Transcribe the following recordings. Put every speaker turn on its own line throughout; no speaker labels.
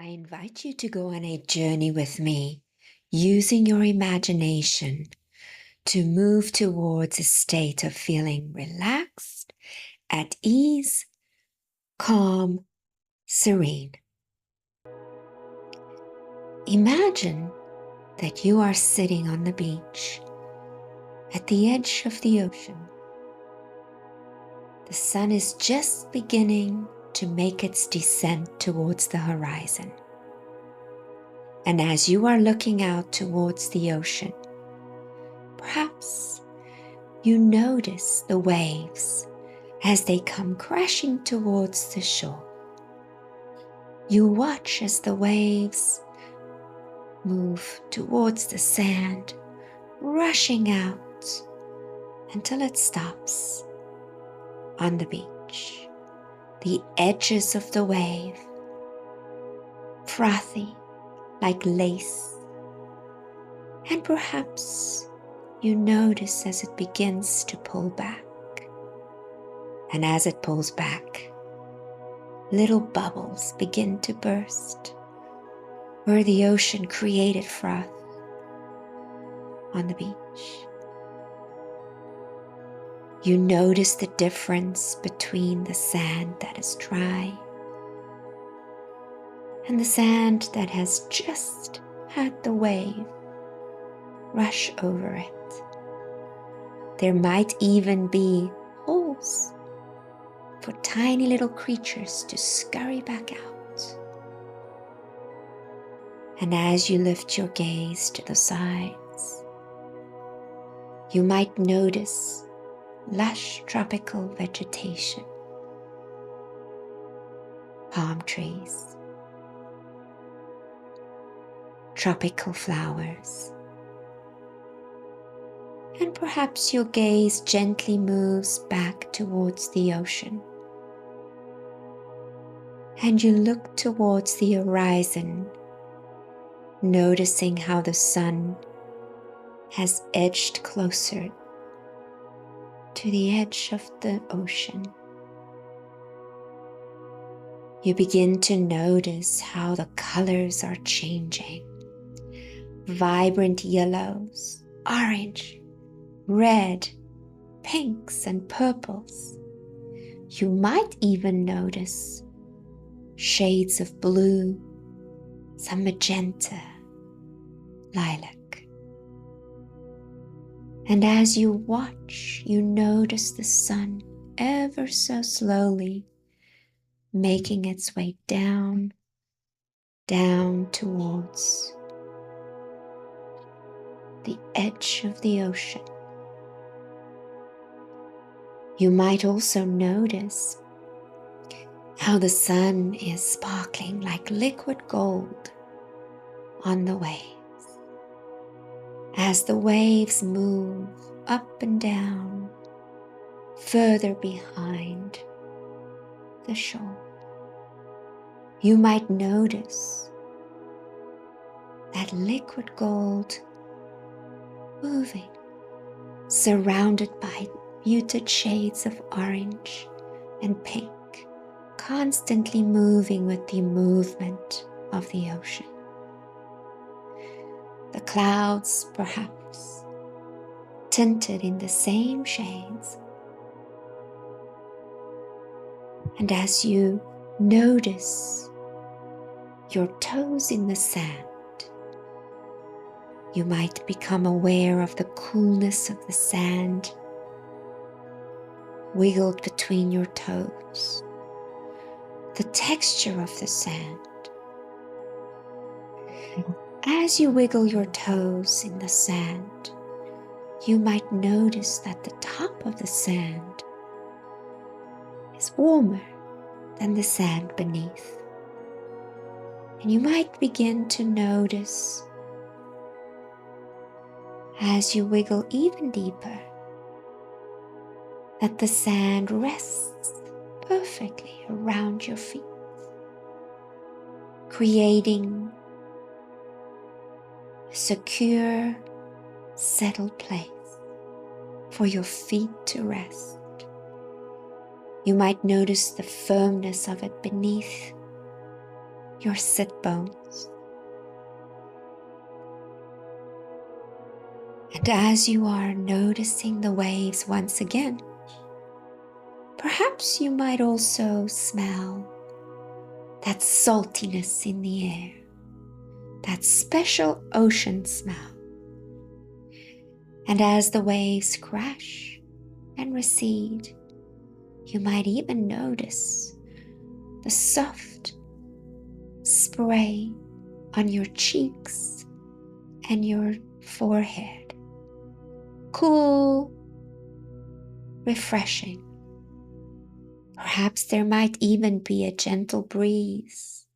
I invite you to go on a journey with me, using your imagination to move towards a state of feeling relaxed, at ease, calm, serene. Imagine that you are sitting on the beach at the edge of the ocean. The sun is just beginning to make its descent towards the horizon. And as you are looking out towards the ocean, perhaps you notice the waves as they come crashing towards the shore. You watch as the waves move towards the sand, rushing out until it stops on the beach. The edges of the wave, frothy like lace, and perhaps you notice as it begins to pull back. And as it pulls back, little bubbles begin to burst where the ocean created froth on the beach. You notice the difference between the sand that is dry and the sand that has just had the wave rush over it. There might even be holes for tiny little creatures to scurry back out. And as you lift your gaze to the sides, you might notice lush tropical vegetation, palm trees, tropical flowers, and perhaps your gaze gently moves back towards the ocean, and you look towards the horizon, noticing how the sun has edged closer to the edge of the ocean. You begin to notice how the colors are changing. Vibrant yellows, orange, red, pinks, and purples. You might even notice shades of blue, some magenta, lilac. And as you watch, you notice the sun ever so slowly making its way down towards the edge of the ocean. You might also notice how the sun is sparkling like liquid gold on the waves. As the waves move up and down, further behind the shore, you might notice that liquid gold moving, surrounded by muted shades of orange and pink, constantly moving with the movement of the ocean. The clouds, perhaps, tinted in the same shades. And as you notice your toes in the sand, you might become aware of the coolness of the sand wiggled between your toes, the texture of the sand. As you wiggle your toes in the sand, you might notice that the top of the sand is warmer than the sand beneath. And you might begin to notice, as you wiggle even deeper, that the sand rests perfectly around your feet, creating a secure, settled place for your feet to rest. You might notice the firmness of it beneath your sit bones. And as you are noticing the waves once again, perhaps you might also smell that saltiness in the air, that special ocean smell. And as the waves crash and recede, you might even notice the soft spray on your cheeks and your forehead. Cool, refreshing. Perhaps there might even be a gentle breeze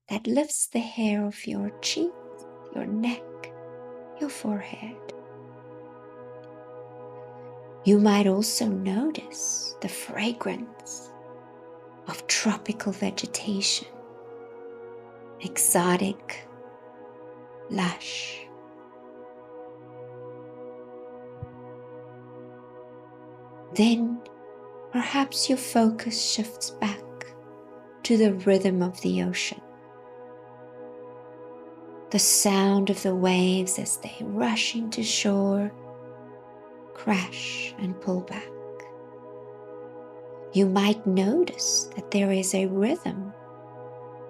that lifts the hair of your cheeks, your neck, your forehead. You might also notice the fragrance of tropical vegetation, exotic, lush. Then perhaps your focus shifts back to the rhythm of the ocean, the sound of the waves as they rush into shore, crash and pull back. You might notice that there is a rhythm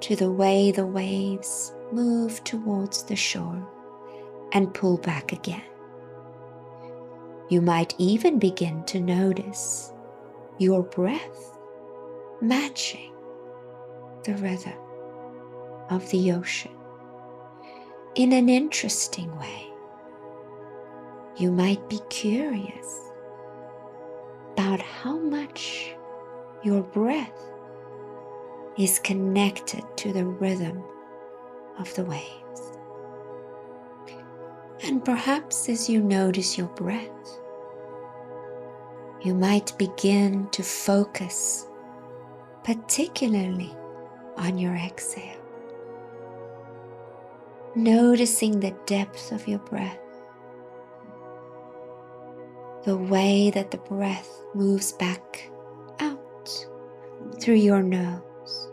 to the way the waves move towards the shore and pull back again. You might even begin to notice your breath matching the rhythm of the ocean in an interesting way. You might be curious about how much your breath is connected to the rhythm of the waves. And perhaps as you notice your breath, you might begin to focus particularly on your exhale, noticing the depth of your breath, the way that the breath moves back out through your nose.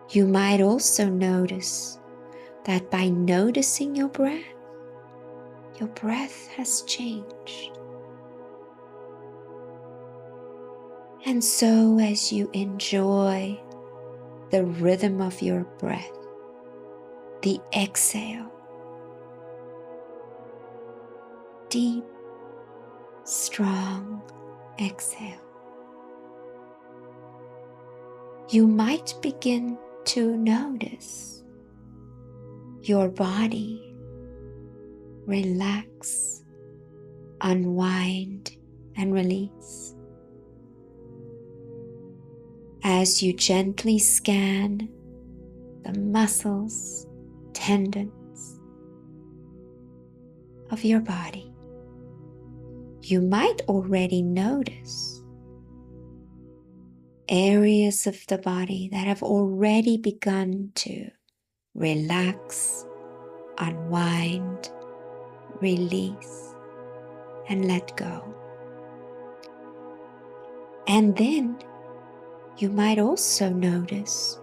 You might also notice that by noticing your breath has changed. And so as you enjoy the rhythm of your breath, the exhale, deep, strong exhale, you might begin to notice your body relax, unwind, and release. As you gently scan the muscles, tendons of your body, you might already notice areas of the body that have already begun to relax, unwind, release, and let go. And then you might also notice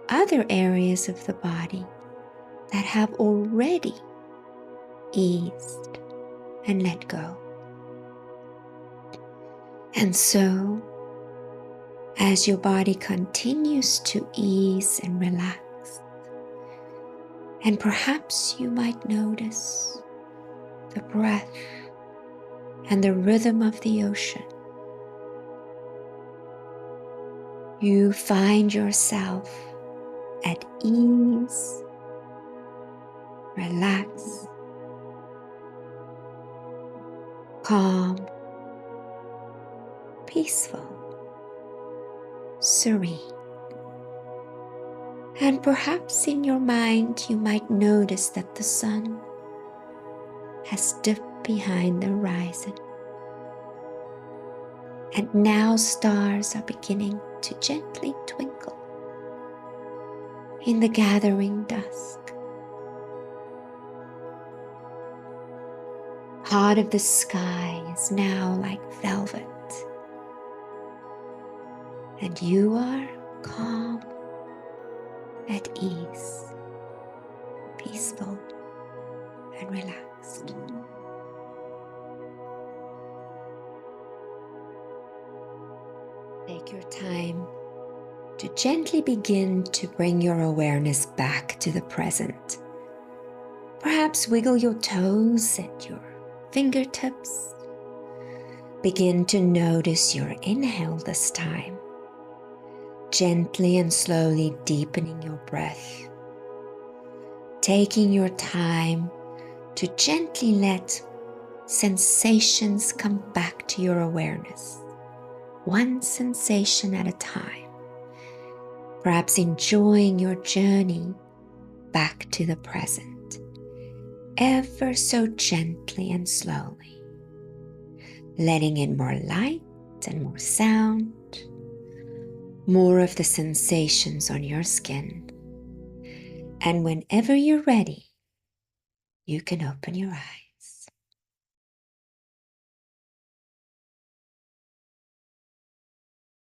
other areas of the body that have already eased and let go. And so, as your body continues to ease and relax, and perhaps you might notice the breath and the rhythm of the ocean, you find yourself at ease, relaxed, calm, peaceful, serene. And perhaps in your mind you might notice that the sun has dipped behind the horizon, and now stars are beginning to gently twinkle in the gathering dusk. Part of the sky is now like velvet, and you are calm at ease, peaceful and relaxed. Take your time to gently begin to bring your awareness back to the present. Perhaps wiggle your toes and your fingertips. Begin to notice your inhale this time, gently and slowly deepening your breath, taking your time to gently let sensations come back to your awareness, one sensation at a time, perhaps enjoying your journey back to the present, ever so gently and slowly, letting in more light and more sound, more of the sensations on your skin. And whenever you're ready, you can open your eyes.